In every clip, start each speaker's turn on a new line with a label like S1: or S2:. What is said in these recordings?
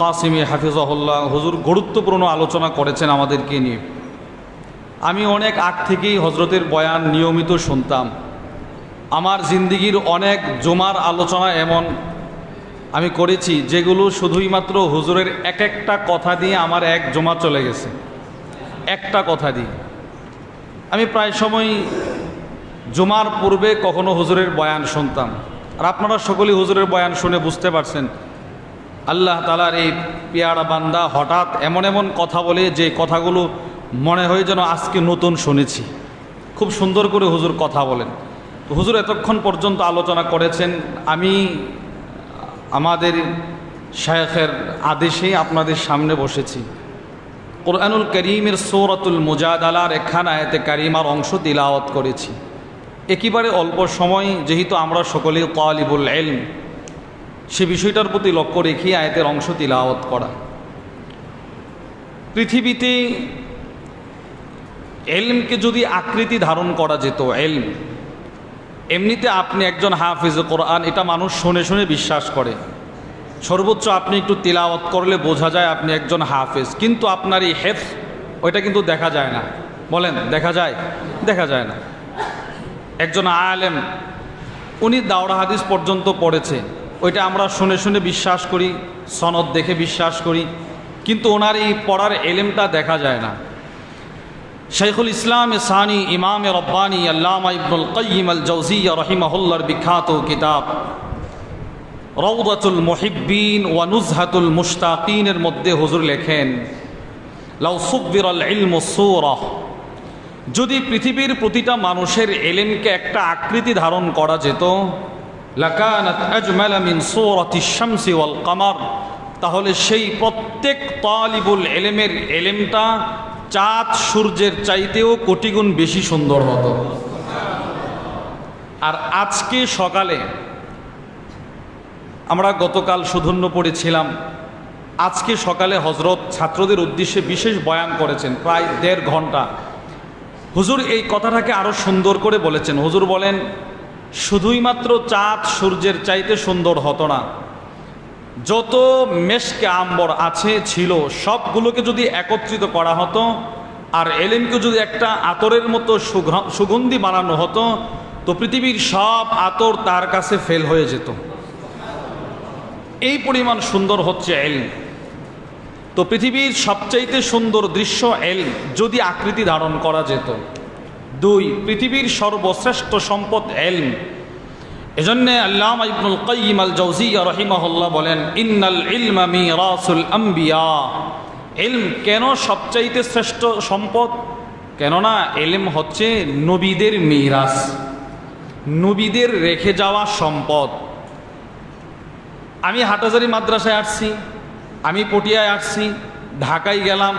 S1: কাসিমি হাফিজাহুল্লাহ হুজুর গুরুত্বপূর্ণ আলোচনা করেছেন আমাদেরকে নিয়ে। আমি অনেক আগ থেকেই হজরতের বয়ান নিয়মিত শুনতাম। আমার জিন্দিগির অনেক জুমার আলোচনা এমন আমি করেছি যেগুলো শুধুই মাত্র হুজুরের এক একটা কথা দিয়ে আমার এক জমা চলে গেছে, একটা কথা দিয়ে। আমি প্রায় সময় জুমার পূর্বে কখনো হুজুরের বয়ান শুনতাম। আর আপনারা সকলেই হুজুরের বয়ান শুনে বুঝতে পারছেন আল্লাহ তাআলার এই পেয়ারা বান্দা হঠাৎ এমন এমন কথা বলে যে কথাগুলো মনে হয় যেন আজকে নতুন শুনেছি। খুব সুন্দর করে হুজুর কথা বলেন। তো হুজুর এতক্ষণ পর্যন্ত আলোচনা করেছেন, আমি আমাদের শায়েখের আদেশে আপনাদের সামনে বসেছি। কোরআনুল কারীমের সূরাতুল মুজাদালার একখানা আয়াতে কারিমার অংশ তিলাওয়াত করেছি। একেবারে অল্প সময়, যেহেতু আমরা সকলেই তালিবুল ইলম, সে বিষয়টার প্রতি লক্ষ্য রেখে আয়াতের অংশ তিলাওয়াত করা। পৃথিবীতে ইলমকে যদি আকৃতি ধারণ করা যেত, ইলম এমনিতে আপনি একজন হাফিজ কোরআন, এটা মানুষ শুনে শুনে বিশ্বাস করে। সর্বোচ্চ আপনি একটু তিলাওয়াত করলে বোঝা যায় আপনি একজন হাফিজ, কিন্তু আপনার এই হেফজ ওইটা কিন্তু দেখা যায় না। বলেন দেখা যায়? দেখা যায় না। একজন আলেম উনি দাওরা হাদিস পর্যন্ত পড়েছে, ওইটা আমরা শুনে শুনে বিশ্বাস করি, সনদ দেখে বিশ্বাস করি, কিন্তু ওনার এই পড়ার এলেমটা দেখা যায় না। শাইখুল ইসলাম সানি ইমাম রব্বানি আল্লামা ইবনুল কাইয়িম আল জাওজিয়্যা রাহিমাহুল্লাহর বিখ্যাত কিতাব রাউদাতুল মুহিব্বিন ওয়া নুজহাতুল মুশতাকিনের মধ্যে হুজুর লেখেন, লাউ সুব্বিরাল ইলমু সূরা, যদি পৃথিবীর প্রতিটা মানুষের এলেমকে একটা আকৃতি ধারণ করা যেত, লাকানাত আজমালা মিন সূরাতিশ শামসি ওয়াল কামার, তাহলে সেই প্রত্যেক তালিবুল ইলমের এলেমটা চাঁদ সূর্যের চাইতেও কোটিগুণ বেশি সুন্দর হতো। আর আজকে সকালে আমরা গতকাল সুধন্য পড়েছিলাম, আজকে সকালে হজরত ছাত্রদের উদ্দেশ্যে বিশেষ বয়ান করেছেন প্রায় ১.৫ ঘন্টা। হুজুর এই কথাটাকে আরো সুন্দর করে বলেছেন। হুজুর বলেন শুধুই মাত্র চাঁদ সূর্যের চাইতে সুন্দর হতো না, যত মেশকে আম্বর আছে ছিল সবগুলোকে যদি একত্রিত করা হতো আর এলেমকে যদি একটা আতরের মতো সুগন্ধি বানানো হতো, তো পৃথিবীর সব আতর তার কাছে ফেল হয়ে যেত। এই পরিমাণ সুন্দর হচ্ছে এলম। তো পৃথিবীর সবচাইতে সুন্দর দৃশ্য এলম যদি আকৃতি ধারণ করা যেত। ২, পৃথিবীর সর্বশ্রেষ্ঠ সম্পদ এলম। এজন্য আল্লামা ইবনুল কাইয়িম আল জাওজিয়্যা রাহিমাহুল্লাহ বলেন, ইন্নাল ইলমা মিরাসুল আম্বিয়া। ইলম কেন সবচাইতে শ্রেষ্ঠ সম্পদ? কেননা ইলম হচ্ছে নবীদের মিরাস, নবীদের রেখে যাওয়া সম্পদ। আমি হাটহাজারী মাদ্রাসায় আসছি, আমি পটিয়ায় আসছি, ঢাকায় গেলাম,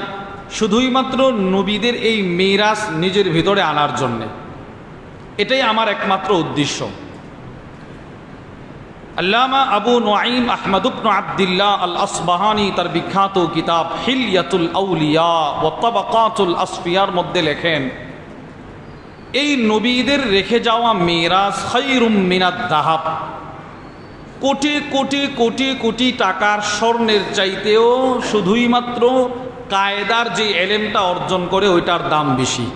S1: শুধুই মাত্র নবীদের এই মিরাস নিজের ভিতরে আনার জন্যে। এটাই আমার একমাত্র উদ্দেশ্য। আল্লামা আবু নুআইম আহমদ ইবনে আব্দুল্লাহ আল আসবাহানি তার বিখ্যাত কিতাব হিলিয়াতুল আউলিয়া ওয়া তাবাকাতুল আসফিয়ার মধ্যে লেখেন, এই নবীদের রেখে যাওয়া মিরাস খায়রুম মিনাদ যাহাব, কোটি কোটি কোটি কোটি টাকার স্বর্ণের চাইতেও শুধুই মাত্র কায়দার যে এলেমটা অর্জন করে ওইটার দাম বেশি।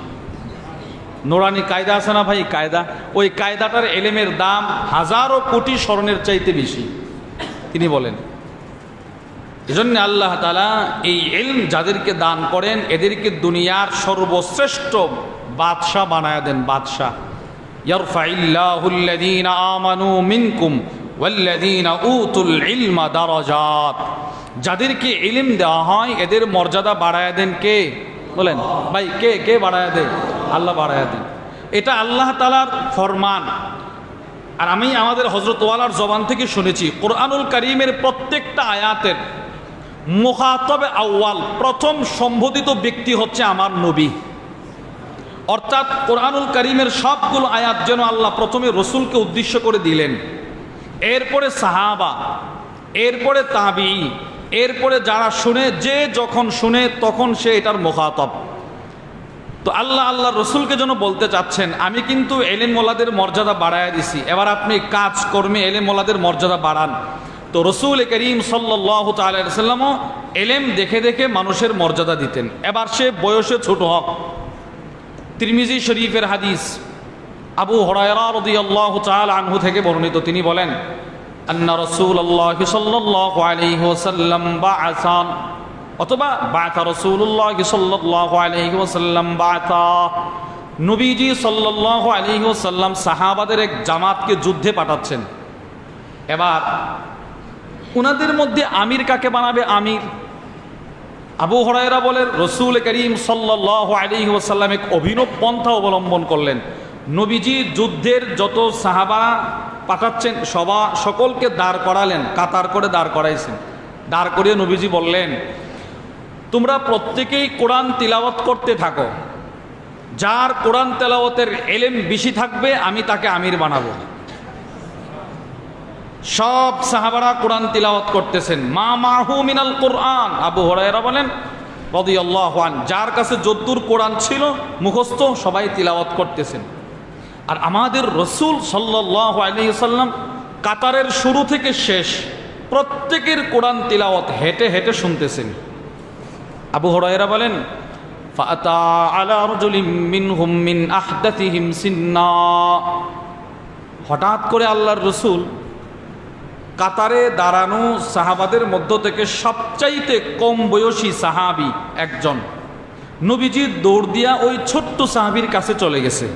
S1: নোরানি কায়দা আছে না ভাই, কায়দা, ওই কায়দাটার এলেমের দাম হাজারো কোটি স্বর্ণের চাইতে বেশি। তিনি বলেন এজন্য আল্লাহ তাআলা এই ইলম যাদেরকে দান করেন এদেরকে দুনিয়ার সর্বশ্রেষ্ঠ বাদশা বানায় দেন। বাদশা, ইয়ারফাইল্লাহুল্লাযীনা আমানু মিনকুম ওয়াল্লাযীনা উতুল ইলমা দারাজাত। যাদেরকে ইলম দেওয়া হয় এদের মর্যাদা বাড়ায় দেন কে? বলেন ভাই, কে কে বাড়ায় দেন? আল্লাহ বাড়ায় দেন। এটা আল্লাহ তাআলার ফরমান। আর আমি আমাদের হযরত ওয়ালার জবান থেকে শুনেছি, কোরআনুল কারীমের প্রত্যেকটা আয়াতের মুখাতবে আউয়াল, প্রথম সম্বোধিত ব্যক্তি হচ্ছে আমার নবী। অর্থাৎ কোরআনুল কারীমের সবগুলো আয়াত যেন আল্লাহ প্রথমে রসুলকে উদ্দেশ্য করে দিলেন, এরপরে সাহাবা, এরপরে তাবিঈ, এরপরে যারা শুনে, যে যখন শুনে তখন সে এটার মুখাতব। তো আল্লাহ রসুলকে যেন বলতে চাচ্ছেন, আমি কিন্তু এলেম ওয়ালাদের মর্যাদা বাড়ায় দিছি, এবার আপনি কাজ কর্মে এলেম ওয়ালাদের মর্যাদা বাড়ান। তো রসুল করিম সাল্লাল্লাহু তাআলা আলাইহি ওয়াসাল্লামও এলেম দেখে দেখে মানুষের মর্যাদা দিতেন। এবার সে বয়সে ছোট হোক, তিরমিজি শরীফের হাদিস আবু হুরায়রা রাদিয়াল্লাহু তাআলা আনহু থেকে বর্ণিত, তিনি বলেন আন্না রাসূলুল্লাহ সাল্লাল্লাহু আলাইহি ওয়াসাল্লাম বাআসান, অথবা বাআসা রাসূলুল্লাহ সাল্লাল্লাহু আলাইহি ওয়াসাল্লাম বাআসা, নবীজি সাল্লাল্লাহু আলাইহি ওয়াসাল্লাম সাহাবাদের এক জামাতকে যুদ্ধে পাঠাচ্ছেন। এবার উনাদের মধ্যে আমির কাকে বানাবে? আমির। আবু হুরায়রা বলেন রসুল করিম সাল্লাল্লাহু আলাইহি ওয়াসাল্লাম এক অভিনব পন্থা অবলম্বন করলেন। নবীজি যুদ্ধের যত সাহাবা পাঠাচ্ছেন সকলকে দাঁড় করালেন, কাতার করে দাঁড় করাইছেন। দাঁড় করিয়ে নবীজি বললেন, তোমরা প্রত্যেকেই কোরআন তিলাওয়াত করতে থাকো, যার কোরআন তেলাওয়াতের এলেম বেশি থাকবে আমি তাকে আমির বানাবো। সব সাহাবারা কোরআন তিলাওয়াত করতেছেন। মা মাহু মিনাল কোরআন, আবু হুরায়রা বলেন রাদিয়াল্লাহু আনহু, যার কাছে যদ্দুর কোরআন ছিল মুখস্থ সবাই তিলাওয়াত করতেছেন। আর আমাদের রসুল সাল্লাল্লাহু আলাইহি ওয়াসাল্লাম কাতারের শুরু থেকে শেষ প্রত্যেকের কোরআন তিলাওয়াত হেঁটে হেঁটে শুনতেছেন। আবু হুরায়রা বলেন ফাআতা আলা রাজুলিম মিনহুম মিন আহদাথিহিম সিন্না, হঠাৎ করে আল্লাহর রসুল কাতারে দাঁড়ানো সাহাবাদের মধ্য থেকে সবচাইতে কম বয়সী সাহাবি একজন নবীজির দৌড় দিয়া ওই ছোট্ট সাহাবির কাছে চলে গেছে,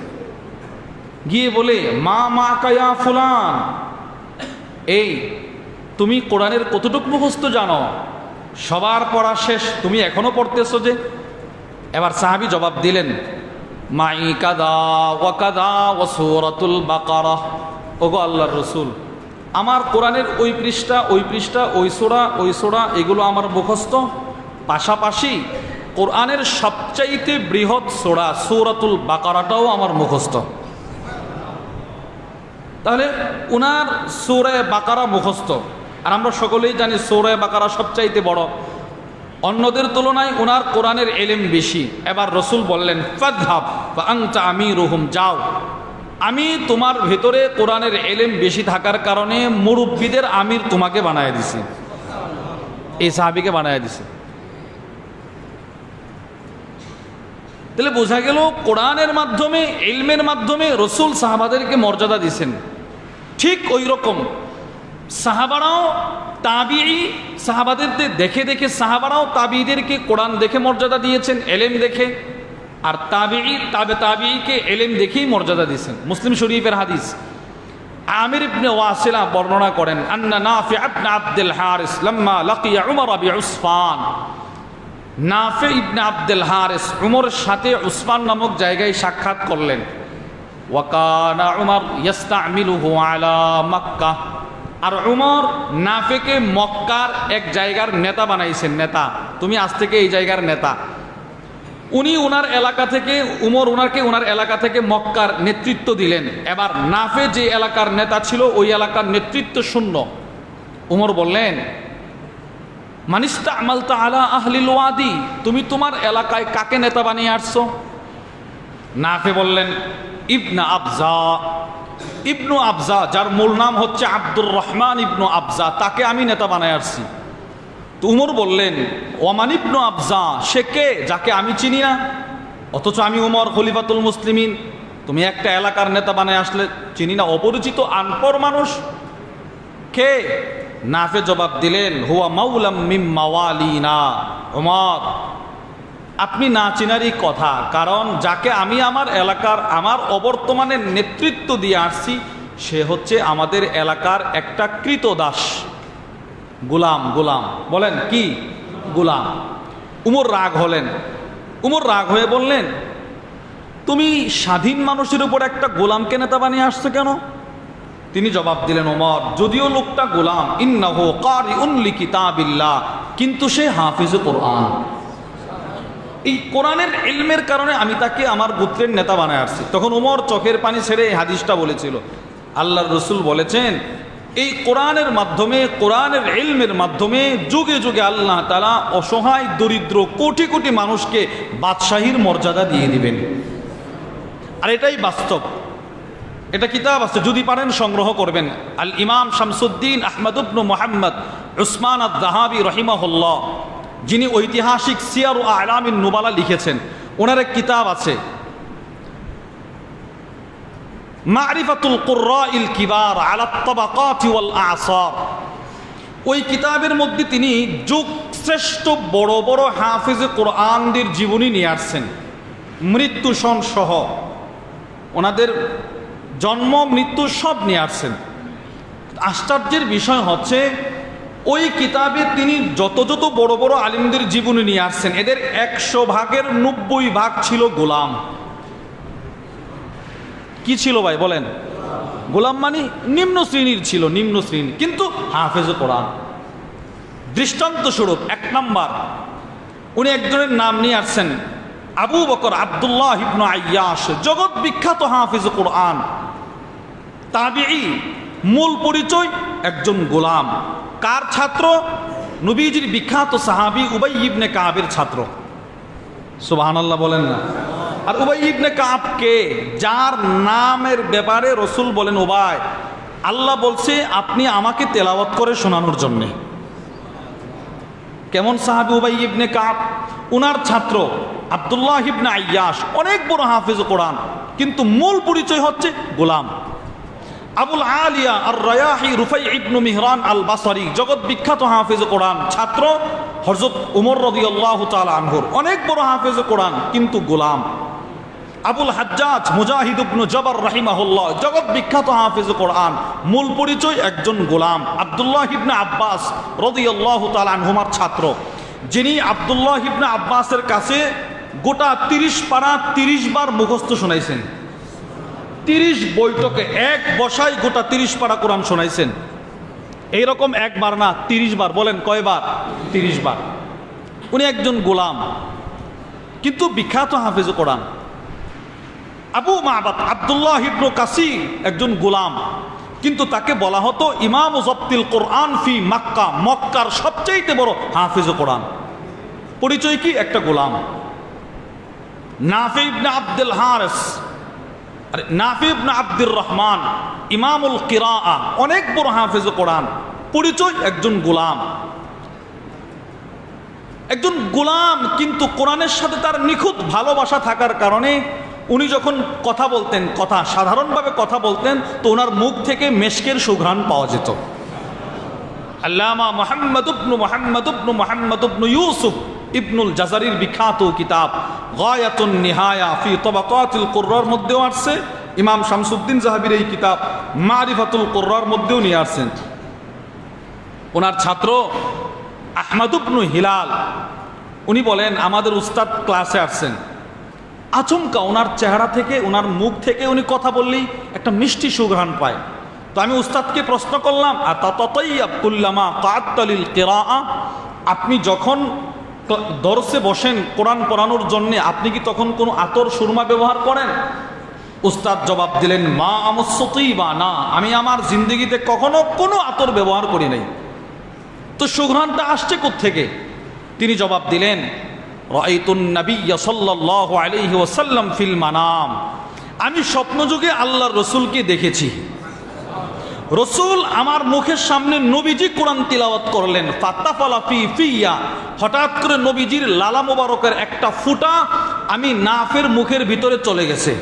S1: গিয়ে বলে মা মা কায়া ফুলান, এই তুমি কোরআনের কতটুকু মুখস্থ জানো? সবার পড়া শেষ, তুমি এখনো পড়তেছো যে? এবার সাহাবি জবাব দিলেন মাই কাদা ওয়া কাদা ওয়া সূরাতুল বাকারা, ওগো আল্লাহর রসুল, আমার কোরআনের ওই পৃষ্ঠা ওই পৃষ্ঠা ওই সূরা এগুলো আমার মুখস্থ, পাশাপাশি কোরআনের সবচাইতে বৃহৎ সূরা সূরাতুল বাকারাটাও আমার মুখস্থ। তাহলে উনার সূরা বাকারা মুখস্থ, আর আমরা সকলেই জানি সূরা বাকারা সবচাইতে বড়, অন্যদের তুলনায় উনার কোরআনের এলেম বেশি। এবার রসুল বললেন ফাযহাব ফা আনতা আমিরুহুম, যাও, আমি তোমার ভেতরে কোরআনের এলেম বেশি থাকার কারণে মুরব্বীদের আমির তোমাকে বানায় দিছি, এই সাহাবীকে বানায় দিছি। তাহলে বোঝা গেল কোরআনের মাধ্যমে ইলমের মাধ্যমে রসুল সাহাবাদেরকে মর্যাদা দিয়েছেন। ঠিক ওই রকম সাহাবারাও তাবিঈ, সাহাবাদের দেখে দেখে সাহাবারাও তাবিঈদেরকে কোরআন দেখে মর্যাদা দিয়েছেন, এলেম দেখে, আর তাবিঈ তাবিঈকে এলেম দেখেই মর্যাদা দিয়েছেন। মুসলিম শরীফের হাদিস আমির ইবনে ওয়াসিলা বর্ণনা করেন আন্না নাফি ইবনে আব্দুল হারিস লাম্মা লাকিয়া উমর বিউসফান, নাফি ইবনে আব্দুল হারিস উমরের সাথে উসফান নামক জায়গায় সাক্ষাৎ করলেন। ওয়া কানা উমর ইস্তামিলুহু আলা মক্কা, আর উমর নাফিকে মক্কার এক জায়গার নেতা বানাইছেন, নেতা, তুমি আজ থেকে এই জায়গার নেতা। উনি ওনার এলাকা থেকে ওনার এলাকা থেকে মক্কার নেতৃত্ব দিলেন। এবার নাফে যে এলাকার নেতা ছিল ওই এলাকার নেতৃত্ব শূন্য। উমর বললেন মানিস্তা আমালতা আলা আহলিল ওয়াদি, তুমি তোমার এলাকায় কাকে নেতা বানিয়ে আসছো? নাফে বললেন ইবনা আবজা, ইবনু আবজা, যার মূল নাম হচ্ছে আব্দুর রহমান ইবনু আবজা, তাকে আমি নেতা বানায় আসছি। তো উমর বললেন ওমান ইবনু আবজা, সে কে যাকে আমি চিনি না? অথচ আমি উমর খলিফাতুল মুসলিমিন, তুমি একটা এলাকার নেতা বানায় আসলে চিনি না, অপরিচিত আনপর মানুষ, কে? নাফে জবাব দিলেন হুয়া মাওলাম মিম মাওয়ালিনা। উমর, আপনি না চিনারই কথা, কারণ যাকে আমি আমার এলাকার আমার অবর্তমানে নেতৃত্ব দিয়ে আসছি সে হচ্ছে আমাদের এলাকার একটা কৃতদাস, গোলাম। গোলাম বলেন কি? গোলাম। উমর রাগ হলেন, উমর রাগ হয়ে বললেন তুমি স্বাধীন মানুষের উপর একটা গোলামকে নেতা বানিয়ে আসছো কেন? তিনি জবাব দিলেন ওমর, যদিও লোকটা গোলাম, ইন্নাহু কারিউন লিকিতাবিল্লাহ, কিন্তু সে হাফিজ কোরআন, এই কোরআনের ইলমের কারণে আমি তাকে আমার গোত্রের নেতা বানায় আসছি। তখন ওমর চোখের পানি ছেড়ে এই হাদিসটা বলেছিল। আল্লাহর রসুল বলেছেন এই কোরআনের মাধ্যমে, কোরআনের ইলমের মাধ্যমে যুগে যুগে আল্লাহ তাআলা অসহায় দরিদ্র কোটি কোটি মানুষকে বাদশাহীর মর্যাদা দিয়ে দিবেন। আর এটাই বাস্তব। এটা কিতাব আছে, যদি পারেন সংগ্রহ করবেন। আল ইমাম শামসুদ্দিন আহমদ ইবনে মুহাম্মদ উসমান আদ-দাহাবি রহিমাহুল্লাহ, যিনি ঐতিহাসিক সিয়ার ও আলামিন নুবালা লিখেছেন, ওনার এক কিতাব আছে মারিফাতুল কুররাইল কিবার আলা তাবাকাত ওয়াল আসার। ওই কিতাবের মধ্যে তিনি যুগ শ্রেষ্ঠ বড় বড় হাফেজে কোরআনদের জীবনী নিয়ে আসছেন, মৃত্যু সন সহ, ওনাদের জন্ম মৃত্যু সব নিয়ে আসছেন। আশ্চর্যের বিষয় হচ্ছে ওই কিতাবে তিনি যত যত বড় বড় আলিমদের জীবনী নিয়ে আসছেন, এদের 100 ভাগের 90 ভাগ ছিল গোলাম। কি ছিল ভাই বলেন? গোলাম মানে নিম্ন শ্রেণীর ছিল, নিম্ন শ্রেণী, কিন্তু হাফেজে কোরআন। দৃষ্টান্ত স্বরূপ 1 নাম্বার, উনি একজনের নাম নিয়ে আসছেন আবু বকর আব্দুল্লাহ ইবনে আইয়াশ, জগৎ বিখ্যাত হাফেজে কোরআন, তাবিঈ, মূল পরিচয় একজন গোলাম। কার ছাত্র? নবীজির বিখ্যাত সাহাবী উবাই ইবনে কাবের ছাত্র। সুবহানাল্লাহ বলেন না। আর উবাই ইবনে কাব কে? যার নামের ব্যাপারে রসুল বলেন, উবাই, আল্লাহ বলছে আপনি আমাকে তেলাওয়াত করে শোনানোর জন্যে। কেমন সাহাবী উবাই ইবনে কাব? উনার ছাত্র আব্দুল্লাহ ইবনে আইয়াশ, অনেক বড় হাফেজ কোরআন, কিন্তু মূল পরিচয় হচ্ছে গোলাম। আবুল আলিয়া আর রায়াহি রুফাই ইবনে মিহরান আল বাসরি, জগৎ বিখ্যাত হাফেজ কোরআন, ছাত্র হযরত উমর রাদিয়াল্লাহু তাআলা আনহুর, অনেক বড় হাফেজ কোরআন, কিন্তু গোলাম। আবুল হাজ্জাজ মুজাহিদ ইবনে জবর রাহিমাহুল্লাহ, জগৎ বিখ্যাত হাফেজ কোরআন, মূল পরিচয় একজন গোলাম। আব্দুল্লাহ ইবনে আব্বাস রাদিয়াল্লাহু তাআলা আনহুমার ছাত্র, যিনি আব্দুল্লাহ ইবনে আব্বাসের কাছে গোটা 30 পারা 30 বার মুখস্থ শোনাইছেন। 30 বৈঠকে এক বসায় গোটা 30 পারা কোরআন শোনাইছেন। এইরকম একবার না, 30 বার। বলেন কয়বার? 30 বার। উনি একজন গোলাম, কিন্তু বিখ্যাত হাফেজ কোরআন। আবু মাবাদ আব্দুল্লাহ ইবনে কাসির একজন গোলাম, কিন্তু তাকে বলা হতো ইমাম জব্তিল কোরআন ফি মক্কা, মক্কার সবচেয়ে বড় হাফেজ কোরআন। পরিচয় কি? একটা গোলাম। নাফি ইবনে আব্দুল হারিস, নাফি ইবনে আব্দুর রহমান, ইমামুল কিরাআ, অনেক বড় হাফেজ কোরআন, পরিচয় একজন গোলাম। একজন গোলাম, কিন্তু কোরআনের সাথে তার নিখুঁত ভালোবাসা থাকার কারণে উনি যখন কথা বলতেন, সাধারণভাবে কথা বলতেন, তো ওনার মুখ থেকে মেশকের সুঘ্রাণ পাওয়া যেত। আল্লামা মুহাম্মদ ইবনে ইউসুফ ইবনুল জাজারির বিখ্যাত কিতাব গায়াতুন নিহায়া ফি তাবাকাতিল কুররার মধ্যেও আসছে, ইমাম শামসুদ্দিন জাহাবির এই কিতাব মারিফাতুল কুররার মধ্যেও নিয়ে আসছেন। ওনার ছাত্র আহমদ ইবনে হিলাল, উনি বলেন আমাদের উস্তাদ ক্লাসে আসছেন, আচমকা ওনার চেহারা থেকে, ওনার মুখ থেকে উনি কথা বললেই একটা মিষ্টি সুঘ্রাণ পায়। তো আমি উস্তাদকে প্রশ্ন করলাম, আতাতাইয়াব কুল্লামা কাআতালিল কিরাআ, আপনি যখন দরসে বসেন কোরআন পড়ানোর জন্য, আপনি কি তখন কোনো আতর সুরমা ব্যবহার করেন? উস্তাদ জবাব দিলেন, মা আমসতিবা, না, আমি আমার জিন্দগিতে কখনো কোনো আতর ব্যবহার করি নাই। তো সুঘ্রাণটা আসছে কোত্থেকে? তিনি জবাব দিলেন, রাআইতুন নাবিয়্য সাল্লাল্লাহু আলাইহি ওয়াসাল্লাম ফিল মানাম, আমি স্বপ্নযুগে আল্লাহর রসুলকে দেখেছি। রসুল আমার মুখের সামনে নবীজি কোরআন তিলাওয়াত করলেন, ফাতাফালা ফি ফিয়া, হঠাৎ করে নবীজির লালা মোবারকের একটা ফুটা আমি নাফের মুখের ভিতরে চলে গেছে।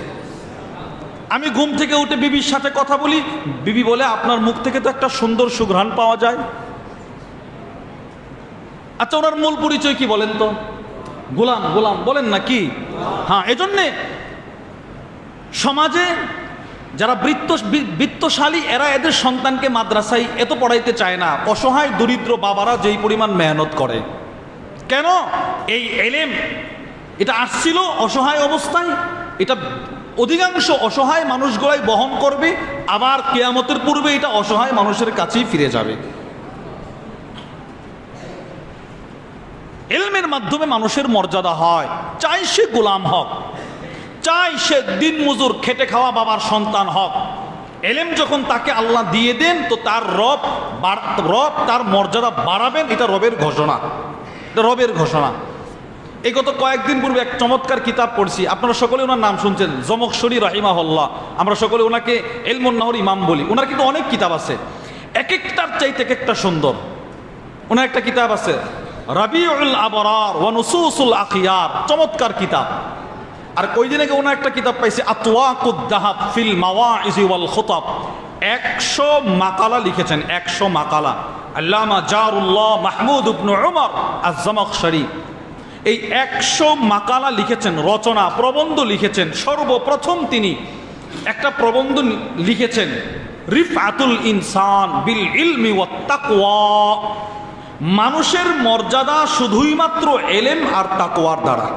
S1: আমি ঘুম থেকে উঠে বিবির সাথে কথা বলি, বিবি বলে আপনার মুখ থেকে তো একটা সুন্দর সুঘ্রাণ পাওয়া যায়। আচ্ছা, ওনার মূল পরিচয় কি বলেন তো? গোলাম। গোলাম বলেন না কি? হ্যাঁ, এজন্যে সমাজে যারা বৃত্তশালী, এরা এদের সন্তানকে মাদ্রাসায় এত পড়াইতে চায় না। অসহায় দরিদ্র বাবারা যেই পরিমাণ মেহনত করে, কেন? এই এলেম এটা আসছিল অসহায় অবস্থায়, এটা অধিকাংশ অসহায় মানুষগুলাই বহন করবে, আবার কিয়ামতের পূর্বে এটা অসহায় মানুষের কাছেই ফিরে যাবে। এলমের মাধ্যমে মানুষের মর্যাদা হয়, চাই সে গোলাম হক, চাই সে দিন মজুর খেটে খাওয়া বাবার সন্তান হক। এলেম যখন তাকে আল্লাহ দিয়ে দেন, তো তার রব তার মর্যাদা বাড়াবেন, এটা রবের ঘোষণা, এটা রবের ঘোষণা। এই গত কয়েকদিন পূর্বে এক চমৎকার কিতাব পড়ছি, আপনারা সকলে ওনার নাম শুনছেন, জমখশরী রাহিমাহুল্লাহ। আমরা সকলে ওনাকে ইলমুন নাহর ইমাম বলি। ওনার কিন্তু অনেক কিতাব আছে, এক একটার চাইতে এক একটা সুন্দর। ওনার একটা কিতাব আছে রাবিউল আবরার ওয়া নুসুসুল আখিয়ার, চমৎকার কিতাব। আর কয়দিন আগে ওনার একটা কিতাব পাইছে আতওয়াকুদ দাহাব ফিল মাওয়াইজি ওয়াল খুতাব, 100 মাকালা লিখেছেন, 100 মাকালা। আল্লামা জারুল্লাহ মাহমুদ ইবনে উমর আজ-জামাখশরী এই 100 মাকালা লিখেছেন, রচনা প্রবন্ধ লিখেছেন। সর্বপ্রথম তিনি একটা প্রবন্ধ লিখেছেন রিফআতুল ইনসান বিল ইলমি ওয়াত তাকওয়া, মানুষের মর্যাদা শুধুই মাত্র এলেম আর তাকওয়ার দ্বারা।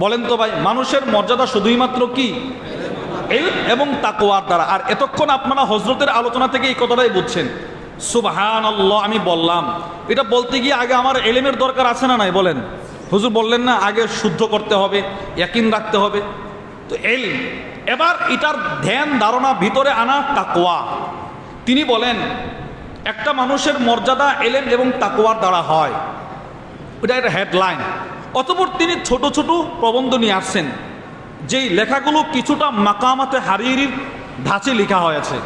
S1: বলেন তো ভাই, মানুষের মর্যাদা শুধুই মাত্র কি? ইলম এবং তাকওয়ার দ্বারা। আর এতক্ষণ আপনারা হযরতের আলোচনা থেকে এই কথাটাই বুঝছেন। সুবহানাল্লাহ, আমি বললাম এটা বলতে গিয়ে আগে আমার এলেমের দরকার আছে না নাই? বলেন, হুজুর বললেন না আগে শুদ্ধ করতে হবে, ইয়াকিন রাখতে হবে। তো ইলম, এবার এটার ধ্যান ধারণা ভিতরে আনা তাকওয়া। তিনি বলেন একটা মানুষের মর্যাদা এলেম এবং তাকওয়ার দ্বারা হয়, এটা একটা হেডলাইন। অতঃপর তিনি ছোট ছোট প্রবন্ধ নিয়ে আসছেন, যেই লেখাগুলো কিছুটা মাকামাতে হারিরির ধাঁচে লেখা হয়েছে।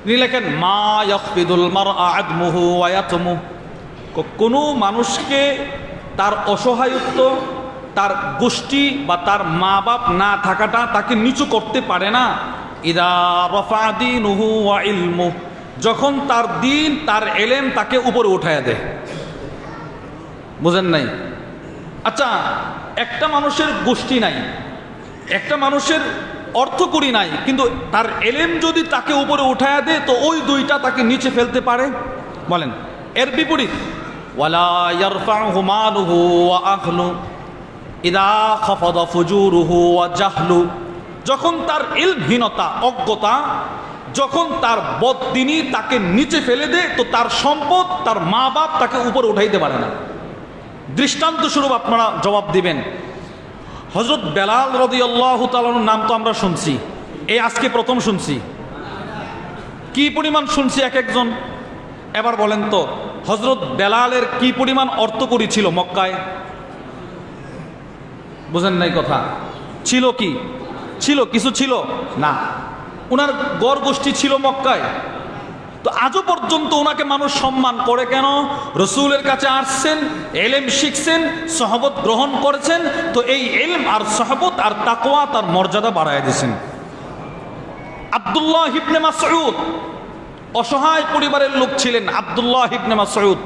S1: তিনি লেখেন মা ইয়াখফিদুল মারআ আদমুহু ওয়া ইয়াতমু, কোনো মানুষকে তার অসহায়ত্ব, তার গোষ্ঠী বা তার মা বাপ না থাকাটা তাকে নিচু করতে পারে না। ইদা রাফা দীনুহু ওয়া ইলমু, যখন তার দিন তার এলেম তাকে উপরে উঠায়া দেয়। বুঝেন নাই? আচ্ছা, একটা মানুষের গোষ্ঠী নাই, একটা মানুষের অর্থকড়ি নাই, কিন্তু তার এলেম যদি তাকে উপরে উঠায়া দেয় তো ওই দুইটা তাকে নিচে ফেলতে পারে। বলেন, এর বিপরীত ওয়ালা ইয়ারফাউহু মালুহু ওয়া আহলু ইদা খাফাদা ফুজুরুহু ওয়া জাহলু, যখন তার ইলমহীনতা, অজ্ঞতা, যখন তার বদদিনী তাকে নিচে ফেলে দেয় তো তার সম্পদ, তার মা বাপ তাকে উপরে উঠাইতে পারে না। দৃষ্টান্ত স্বরূপ আপনারা জবাব দিবেন। হযরত বেলাল রাদিয়াল্লাহু তাআলার নাম তো আমরা শুনছি, এই আজকে প্রথম শুনছি। কি পরিমাণ শুনছি এক একজন। এবার বলেন তো হযরত বেলালের কি পরিমাণ অর্থকড়ি ছিল মক্কায়? বুঝেন নাই কথা? ছিল কি? ছিল কিছু ছিল না। ওনার গড় গোষ্ঠী ছিল মক্কায়, তো আজও পর্যন্ত ওনাকে মানুষ সম্মান করে কেন? রসুলের কাছে আসছেন, এলেম শিখছেন, সহবত গ্রহণ করেছেন, তো এই এলম আর সহবত আর তাকওয়া তার মর্যাদা বাড়ায় দিয়েছেন। আব্দুল্লাহ ইবনে মাসউদ অসহায় পরিবারের লোক ছিলেন। আব্দুল্লাহ ইবনে মাসউদ,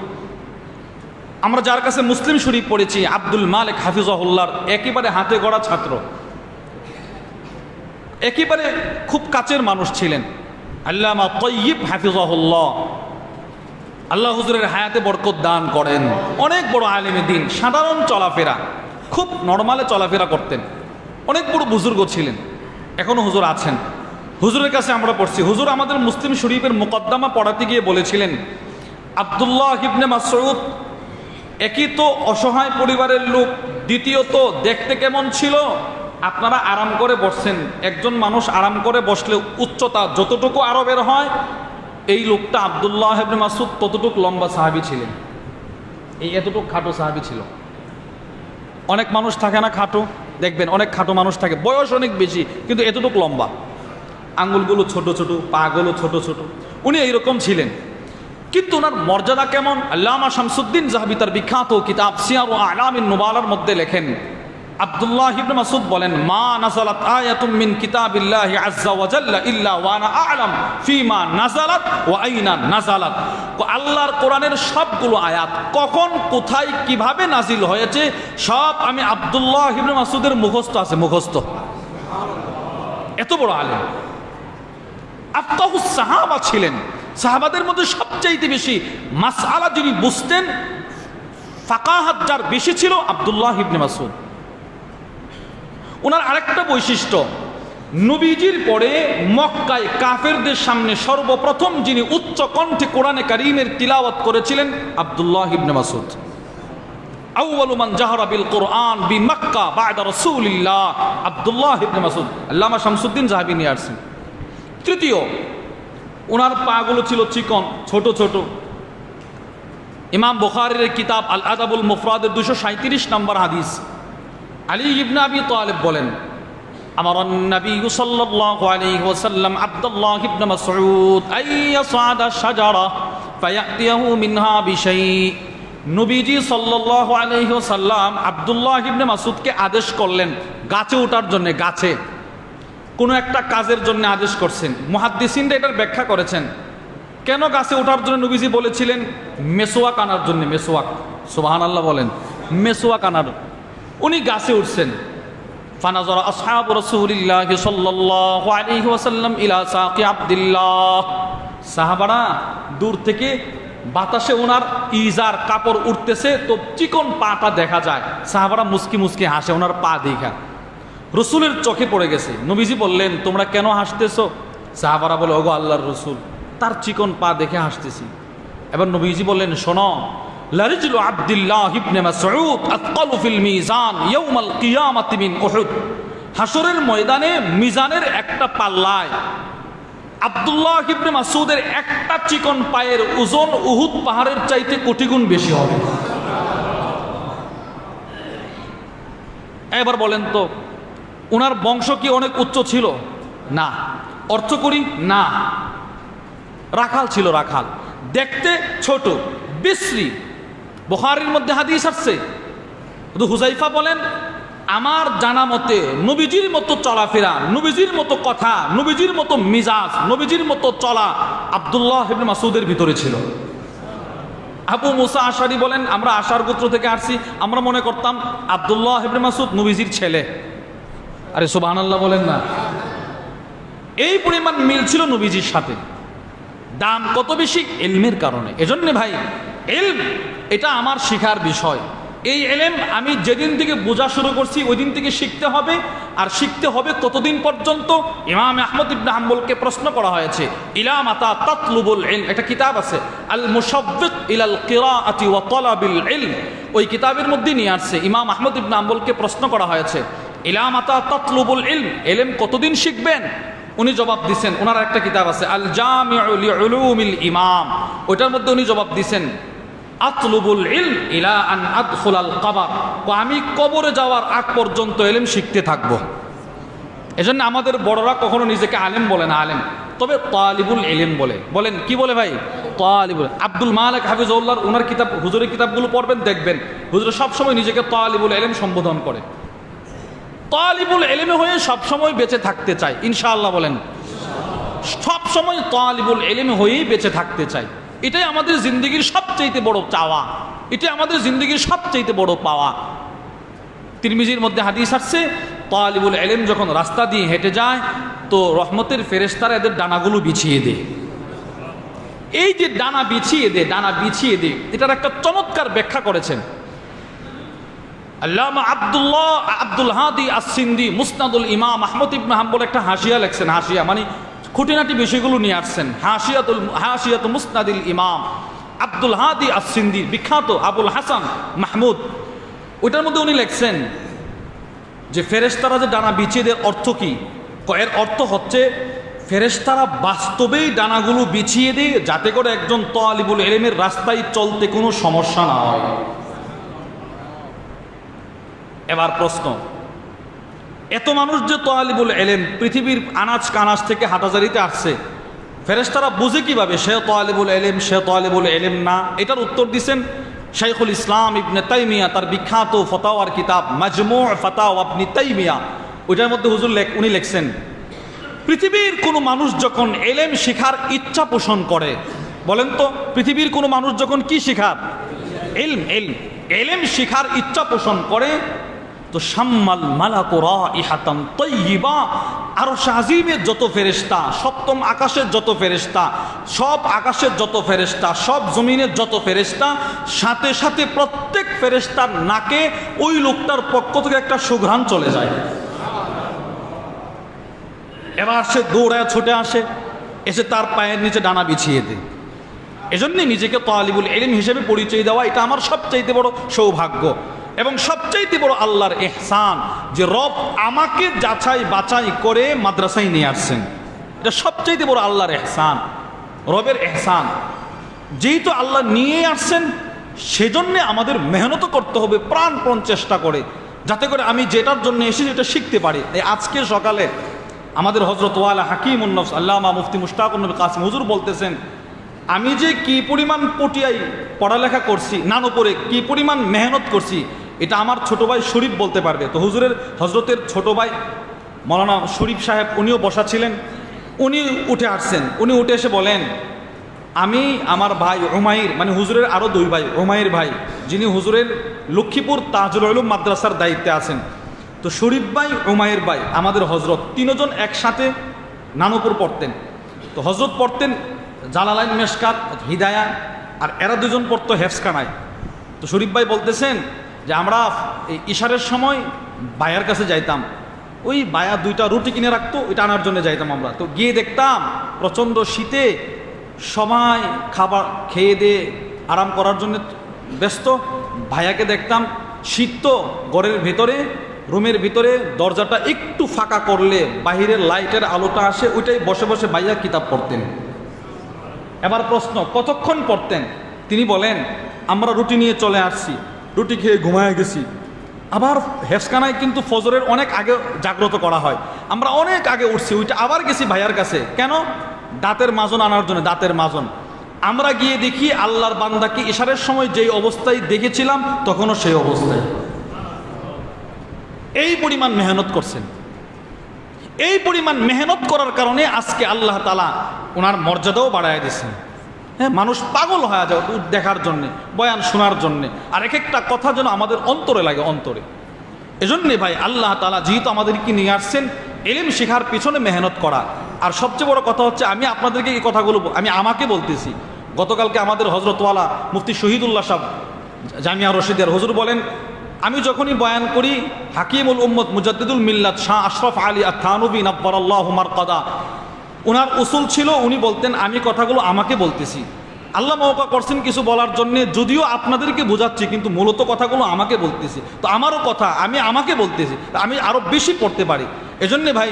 S1: আমরা যার কাছে মুসলিম শরীফ পড়েছি, আব্দুল মালিক হাফিজাহুল্লাহর একেবারে হাতে গড়া ছাত্র, একেবারে খুব কাছের মানুষ ছিলেন। আল্লামা তাইয়্যিব হাফিজাহুল্লাহ, আল্লাহ হুজুরের হায়াতে বরকত দান করেন। অনেক বড় আলেমে দ্বীন, সাধারণ চলাফেরা, খুব নরমালে চলাফেরা করতেন, অনেক বড় বুজুর্গ ছিলেন। এখনো হুজুর আছেন। হুজুরের কাছে আমরা পড়ছি, হুজুর আমাদের মুসলিম শরীফের মুকদ্দমা পড়াতে গিয়ে বলেছিলেন আব্দুল্লাহ ইবনে মাসউদ একই তো অসহায় পরিবারের লোক, দ্বিতীয়ত দেখতে কেমন ছিল? আপনারা আরাম করে বসছেন, একজন মানুষ আরাম করে বসলে উচ্চতা যতটুকু আরবের হয়, এই লোকটা আব্দুল্লাহ ইবনে মাসউদ ততটুকু লম্বা সাহাবী ছিলেন। এই এতটুকু খাটো সাহাবী ছিল। অনেক মানুষ থাকে না খাটো, দেখবেন অনেক খাটো মানুষ থাকে, বয়স অনেক বেশি কিন্তু এতটুকু লম্বা, আঙ্গুলগুলো ছোট ছোট, পাগুলো ছোট ছোট। উনি এইরকম ছিলেন। কিন্তু ওনার মর্যাদা কেমন? আল্লামা শামসুদ্দিন যাহাবী তার বিখ্যাত কিতাব সিয়ার ও আলামিন নুবালার মধ্যে লেখেন, আব্দুল্লাহ ইবনে মাসউদ বলেন মা নাযালাত আয়াতুম মিন কিতাবিল্লাহি আযজা ওয়া জাল্লা ইল্লা ওয়া আনা আ'লাম ফিমা নাযালাত ওয়া আইনা নাযালাত। আল্লাহর কোরআনের সবগুলো আয়াত কখন, কোথায়, কিভাবে নাজিল হয়েছে সব আমি আব্দুল্লাহ ইবনে মাসউদের মুখস্থ আছে, মুখস্থ। এত বড় আলেম, আফকাহুস সাহাবা ছিলেন। সাহাবাদের মধ্যে সবচাইতে বেশি মাসআলা যিনি বুঝতেন, ফাকাহাত যার বেশি ছিল, আব্দুল্লাহ ইবনে মাসউদ। ওনার আরেকটা বৈশিষ্ট্য, নবীজির পরে মক্কায় কাফেরদের সামনে সর্বপ্রথম যিনি উচ্চ কণ্ঠে কোরআনে কারীমের তিলাওয়াত করেছিলেন, আব্দুল্লাহ ইবনে মাসউদ। আউয়ালু মান জাহারা বিল কোরআন বিমক্কা বা'দা রাসূলিল্লাহ, আব্দুল্লাহ ইবনে মাসউদ। আল্লামা শামসুদ্দিন যাহাবী নিয়ে আসছেন। তৃতীয়, ওনার পাগুলো ছিল চিকন, ছোট ছোট, ইমাম বুখারীর কিতাব আল আদাবুল মুফরাদের 237 নম্বর হাদিস। আলী ইবনে আবি তালিব বলেন, আমারান নবী সাল্লাল্লাহু আলাইহি ওয়াসাল্লাম আব্দুল্লাহ ইবনে মাসউদ আইয়াসাদা শাজারা ফায়াতিয়াহু মিনহা বিশাই। নবীজি সাল্লাল্লাহু আলাইহি ওয়াসাল্লাম আব্দুল্লাহ ইবনে মাসউদকে আদেশ করলেন গাছে ওঠার জন্য, গাছে কোনো একটা কাজের জন্য আদেশ করছেন। মুহাদ্দিসিনরা এটার ব্যাখ্যা করেছেন কেন গাছে ওঠার জন্য নবীজি বলেছিলেন, মেসোয়াক আনার জন্য। মেসোয়াক, সুবহানাল্লাহ বলেন, মেসোয়াক আনার। উনি গাছে উঠছেন। ফানাজারা আসহাবু রাসূলিল্লাহ সাল্লাল্লাহু আলাইহি ওয়াসাল্লাম ইলা সাকি আব্দুল্লাহ। সাহাবারা দূর থেকে বাতাসে ওনার ইজার কাপড় উঠতেছে, তো চিকন পাটা দেখা যায়। সাহাবারা মুস্কি মুস্কি হাসে ওনার পা দেখা। রসুলের চোখে পড়ে গেছে। নবীজি বললেন, তোমরা কেন হাসতেছো? সাহাবারা বলে, ওগো আল্লাহর রসুল, তার চিকন পা দেখে হাসতেছি। এবার নবীজি বললেন, শোনো, লারিজলু আব্দুল্লাহ ইবনে মাসউদ আতকালু ফিল মিজান ইয়াউমাল কিয়ামাতি মিন উহুদ। হাসরের ময়দানে মিজানের একটা পাল্লায় আব্দুল্লাহ ইবনে মাসউদের একটা চিকন পায়ের ওজন উহুদ পাহাড়ের চাইতে কোটি গুণ বেশি হবে। এবার বলেন তো, ওনার বংশ কি অনেক উচ্চ ছিল? না। অর্থ করি? না। রাখাল ছিল, রাখাল, দেখতে ছোট, বিশ্রী। বুখারীর মধ্যে হাদিস আসছে, হুযায়ফা বলেন, আমার জানা মতে নবীজির মতো চলাফেরা, নবীজির মতো কথা, নবীজির মতো মিজাজ, নবীজির মতো চলা আব্দুল্লাহ ইবনে মাসউদের ভিতরে ছিল। আবু মুসা আশারি বলেন, আমরা আশার গোত্র থেকে আসছি, আমরা মনে করতাম আব্দুল্লাহ ইবনে মাসউদ নবীজির ছেলে। আরে সুবহানাল্লাহ বলেন না। এই পরিমাণ মিল ছিল নবীজির সাথে। দাম কত বেশি? ইলমের কারণে। এজন্য ভাই, ইলম এটা আমার শিখার বিষয়। এই ইলম আমি যেদিন থেকে বোঝা শুরু করছি ওই দিন থেকে শিখতে হবে। আর শিখতে হবে কতদিন পর্যন্ত? ইমাম আহমদ ইবনে হাম্বলকে প্রশ্ন করা হয়েছে, ইলা মাতা তাতলুবুল ইলম, একটা কিতাব আছে আল মুশাব্বিক ইলাল কিরাআতি ওয়া তালাবিল ইলম। ওই কিতাবের মধ্যে নিয়ে আসছে, ইমাম আহমদ ইবনে হাম্বলকে প্রশ্ন করা হয়েছে, ইলা মাতা তাতলুবুল ইলম, ইলম কতদিন শিখবেন? উনি জবাব দিছেন, ওনার একটা কিতাব আছে আল জামিউ লিউলুমিল ইমাম, ওইটার মধ্যে উনি জবাব দিছেন, আতলুবুল ইলম ইলা আন আদখুলাল কবর, আমি কবরে যাওয়ার আগ পর্যন্ত ইলম শিখতে থাকব। এজন্য আমাদের বড়রা কখনো নিজেকে আলেম বলে না, আলেম, তবে তালিবুল ইলম বলে। বলেন কি বলে ভাই? তালিবুল। আব্দুল মালিক হাফিজুল্লাহ ওনার কিতাব, হুজুরের কিতাবগুলো পড়বেন, দেখবেন হুজুর সবসময় নিজেকে তালিবুল ইলম সম্বোধন করে। তালিবুল ইলমে হয়ে সবসময় বেঁচে থাকতে চায়, ইনশাআল্লাহ বলেন, সবসময় তালিবুল ইলমে হয়েই বেঁচে থাকতে চাই। এটাই আমাদের জিন্দগির সবচাইতে বড় চাওয়া, এটাই আমাদের জিন্দগির সবচাইতে বড় পাওয়া। তিরমিজির মধ্যে হাদিস আসছে, তালিবুল ইলম যখন রাস্তা দিয়ে হেঁটে যায় তো রহমতের ফেরেশতারা এদের ডানাগুলো বিছিয়ে দেয়। এই যে ডানা বিছিয়ে দেয়, ডানা বিছিয়ে দেয়, এটার একটা চমৎকার ব্যাখ্যা করেছেন আল্লামা আব্দুল হাদি আস-সিন্দি মুসনাদুল ইমাম আহমদ ইবনে হাম্বল একটা হাসিয়া লেখছেন। হাসিয়া মানে খুঁটিনাটি বিষয়গুলো নিয়ে আসছেন। হাসিয়াতুল মুসনাদুল ইমাম আব্দুল হাদি আস-সিন্দি, বিখ্যাত আবুল হাসান মাহমুদ, ওইটার মধ্যে উনি লেখছেন যে ফেরেশতারা যে ডানা বিছিয়ে দেয় অর্থ কি? এর অর্থ হচ্ছে ফেরেশতারা বাস্তবেই ডানাগুলো বিছিয়ে দেয় যাতে করে একজন তালিবুল ইলমের রাস্তায় চলতে কোনো সমস্যা না হয়। এবার প্রশ্ন, এত মানুষ যে তালিবুল ইলম পৃথিবীর আনাজ কানাজ থেকে হাটাজারিতে আসছে, ফেরেশতারা বুঝে কিভাবে সে তালিবুল ইলম, সে তালিবুল ইলম না? এটার উত্তর দিচ্ছেন শাইখুল ইসলাম ইবনে তাইমিয়া, তার বিখ্যাত ফতাওয়ার কিতাব মাজমু ফাতাওয়া ইবনে তাইমিয়া, ওইটার মধ্যে হুজুর উনি লিখছেন, পৃথিবীর কোনো মানুষ যখন ইলম শেখার ইচ্ছা পোষণ করে, বলেন তো পৃথিবীর কোনো মানুষ যখন কি শেখার? ইলম শেখার ইচ্ছা পোষণ করে, তো শাম্মাল মালাকু রাইহাতান তাইয়্যিবা, আরশ আজিমের যত ফেরেশতা, সপ্তম আকাশের যত ফেরেশতা, সব আকাশের যত ফেরেশতা, সব জমিনের যত ফেরেশতা, সাথে সাথে প্রত্যেক ফেরেশতার নাকে ওই লোকটার পক্ষ থেকে একটা সুঘ্রাণ চলে যায়। এবার সে দৌড়ায় ছুটে আসে, এসে তার পায়ের নিচে ডানা বিছিয়ে দেয়। এজন্য নিজেকে তালিবুল ইলম হিসেবে পরিচয় দেওয়া এটা আমার সবচাইতে বড় সৌভাগ্য এবং সবচাইতে বড় আল্লাহর ইহসান যে রব আমাকে যাচাই বাছাই করে মাদ্রাসায় নিয়ে আসছেন। এটা সবচাইতে বড় আল্লাহর ইহসান, রবের ইহসান। যেহেতু আল্লাহ নিয়ে আসছেন সেজন্যে আমাদের মেহনত করতে হবে প্রাণপণ চেষ্টা করে, যাতে করে আমি যেটার জন্য এসেছি এটা শিখতে পারি। এই আজকে সকালে আমাদের হজরত ওয়ালা হাকিমুন নফস আল্লামা মুফতি মুশতাকুর নবী কাসিম হুজুর বলতেছেন, আমি যে কি পরিমাণ পটিয়াই পড়ালেখা করছি, নান উপরে কি পরিমাণ মেহনত করছি, এটা আমার ছোট ভাই শরীফ বলতে পারবে। তো হুজুরের হজরতের ছোট ভাই মৌলানা শরীফ সাহেব উনিও বসা ছিলেন, উনি উঠে আসছেন। উনি উঠে এসে বলেন, আমি আমার ভাই উমাইর, মানে হুজুরের আরও দুই ভাই, উমাইর ভাই যিনি হুজুরের লক্ষ্মীপুর তাজুল উলুম মাদ্রাসার দায়িত্বে আছেন, তো শরীফ ভাই, উমাইর ভাই, আমাদের হজরত তিনজন একসাথে নানুপুর পড়তেন। তো হজরত পড়তেন জালালাইন মেশকাত হিদায়া, আর এরা দুজন পড়তো হেফসখানায়। তো শরীফ ভাই বলতেছেন যে আমরা এই ইশারের সময় বায়ার কাছে যাইতাম, ওই বায়া দুইটা রুটি কিনে রাখতো, ওইটা আনার জন্য যাইতাম আমরা। তো গিয়ে দেখতাম প্রচণ্ড শীতে সবাই খাবার খেয়ে দিয়ে আরাম করার জন্য ব্যস্ত। ভাইয়াকে দেখতাম শীত তো ঘরের ভেতরে, রুমের ভিতরে দরজাটা একটু ফাঁকা করলে বাহিরের লাইটের আলোটা আসে, ওইটাই বসে বসে ভাইয়া কিতাব পড়তেন। এবার প্রশ্ন, কতক্ষণ পড়তেন? তিনি বলেন, আমরা রুটি নিয়ে চলে আসছি, রুটি খেয়ে ঘুমায় গেছি। আবার হেফসখানায় কিন্তু ফজরের অনেক আগে জাগ্রত করা হয়, আমরা অনেক আগে উঠছি, ওইটা আবার গেছি ভাইয়ার কাছে। কেন? দাঁতের মাজন আনার জন্য, দাঁতের মাজন। আমরা গিয়ে দেখি আল্লাহর বান্দাকে ইশারের সময় যেই অবস্থায় দেখেছিলাম তখনও সেই অবস্থায়। এই পরিমাণ মেহনত করছেন। এই পরিমাণ মেহনত করার কারণে আজকে আল্লাহ তাআলা ওনার মর্যাদাও বাড়ায় দিয়েছেন। হ্যাঁ, মানুষ পাগল হয়ে যায় দেখার জন্যে, বয়ান শোনার জন্যে, আর এক একটা কথা যেন আমাদের অন্তরে লাগে, অন্তরে। এজন্যে ভাই আল্লাহ তাআলা যেহেতু আমাদেরকে নিয়ে আসছেন ইলম শেখার পিছনে মেহনত করা। আর সবচেয়ে বড় কথা হচ্ছে, আমি আপনাদেরকে এই কথাগুলো আমি আমাকে বলতেছি। গতকালকে আমাদের হজরতওয়ালা মুফতি শহীদুল্লাহ সাহেব জামিয়া রশিদিয়ার হুজুর বলেন, আমি যখনই বয়ান করি হাকিমুল উম্মত মুজাদ্দিদুল মিল্লাত শাহ আশরাফ আলী আত-থানভী নাব্বারাল্লাহু মারকাদা, ওনার উসুল ছিল, উনি বলতেন আমি কথাগুলো আমাকে বলতেছি। আল্লাহ মৌকা করছেন কিছু বলার জন্যে, যদিও আপনাদেরকে বোঝাচ্ছি কিন্তু মূলত কথাগুলো আমাকে বলতেছি। তো আমারও কথা আমি আমাকে বলতেছি, আমি আরও বেশি পড়তে পারি। এজন্যে ভাই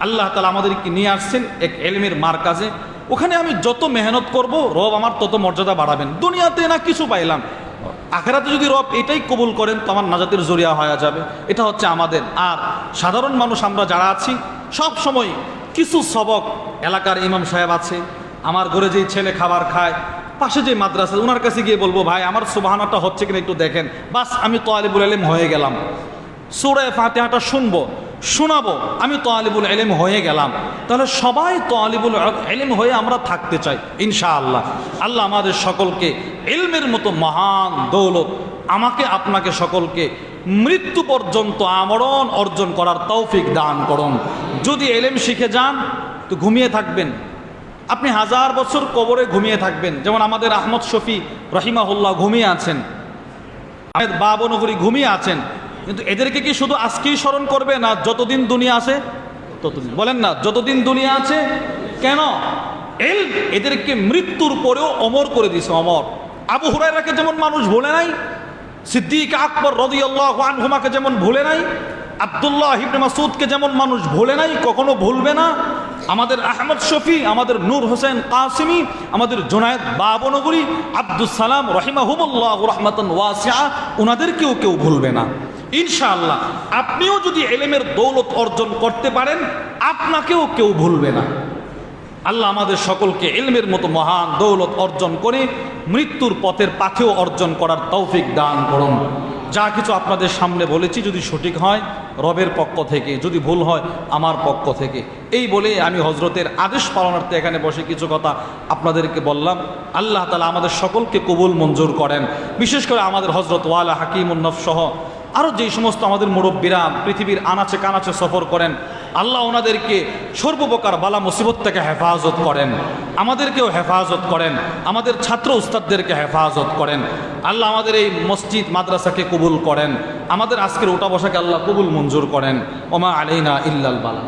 S1: আল্লাহ তাআলা আমাদেরকে নিয়ে আসছেন এক এলমের মারকাজে। ওখানে আমি যত মেহনত করব রব আমার তত মর্যাদা বাড়াবেন। দুনিয়াতে না কিছু পাইলাম, আখেরাতে যদি রব এটাই কবুল করেন তো আমার নাজাতের জরিয়া হয়ে যাবে। এটা হচ্ছে আমাদের। আর সাধারণ মানুষ আমরা যারা আছি সব সময় কিছু সবক, এলাকার ইমাম সাহেব আছে, আমার ঘরে যেই ছেলে খাবার খায়, পাশে যে মাদ্রাসা, ওনার কাছে গিয়ে বলবো ভাই আমার সুবহানাটা হচ্ছে কিনা একটু দেখেন, বাস আমি তালিবুল ইলম হয়ে গেলাম। সূরা ফাতিহাটা শুনবো, শোনাবো, আমি তালিবুল ইলম হয়ে গেলাম। তাহলে সবাই তালিবুল ইলম হয়ে আমরা থাকতে চাই ইনশাআল্লাহ। আল্লাহ আমাদের সকলকে ইলমের মতো মহান দৌলত আমাকে আপনাকে সকলকে মৃত্যু পর্যন্ত আমরণ অর্জন করার তৌফিক দান করুন। যদি ইলম শিখে যান তো ঘুমিয়ে থাকবেন, আপনি 1000 বছর কবরে ঘুমিয়ে থাকবেন। যেমন আমাদের আহমদ শফি রহিমাহুল্লাহ ঘুমিয়ে আছেন, আহমেদ বাবনগরী ঘুমিয়ে আছেন, কিন্তু এদেরকে কি শুধু আজকেই স্মরণ করবে না যতদিন দুনিয়া আছে ততদিন? বলেন না, যতদিন দুনিয়া আছে। কেন? ইলম এদেরকে মৃত্যুর পরেও অমর করে দিয়েছে, অমর। আবু হুরায়রাকে যেমন মানুষ ভুলে নাই, সিদ্দিক আকবর রাদিয়াল্লাহু আনহুমাকে যেমন ভুলে নাই, আব্দুল্লাহ ইবনে মাসউদকে যেমন মানুষ ভুলে নাই, কখনো ভুলবে না। আমাদের আহমদ শফি, আমাদের নূর হোসেন কাসিমি, আমাদের জুনায়েদ বাবনগরী, আব্দুস সালাম রহিমাহুমুল্লাহ রাহমাতান ওয়াসিআ, ওনাদেরকেও কেউ ভুলবে না ইনশাআল্লাহ। আপনিও যদি ইলমের দৌলত অর্জন করতে পারেন আপনাকেও কেউ ভুলবে না। আল্লাহ আমাদের সকলকে ইলমের মতো মহান দৌলত অর্জন করে মৃত্যুর পথের পাথেও অর্জন করার তৌফিক দান করুন। যা কিছু আপনাদের সামনে বলেছি যদি সঠিক হয় রবের পক্ষ থেকে, যদি ভুল হয় আমার পক্ষ থেকে। এই বলে আমি হজরতের আদেশ পালনার্থে এখানে বসে কিছু কথা আপনাদেরকে বললাম। আল্লাহ তাআলা আমাদের সকলকে কবুল মঞ্জুর করেন। বিশেষ করে আমাদের হজরত ওয়ালা হাকিমুন নফস সহ আরও যেই সমস্ত আমাদের মুরব্বীরা পৃথিবীর আনাচে কানাচে সফর করেন, আল্লাহ ওনাদেরকে সর্বপ্রকার বালা মুসিবত থেকে হেফাজত করেন, আমাদেরকেও হেফাজত করেন, আমাদের ছাত্র উস্তাদদেরকে হেফাজত করেন। আল্লাহ আমাদের এই মসজিদ মাদ্রাসাকে কবুল করেন, আমাদের আজকের ওঠা বসাকে আল্লাহ কবুল মঞ্জুর করেন। ওমা আলাইনা ইল্লাল বালা।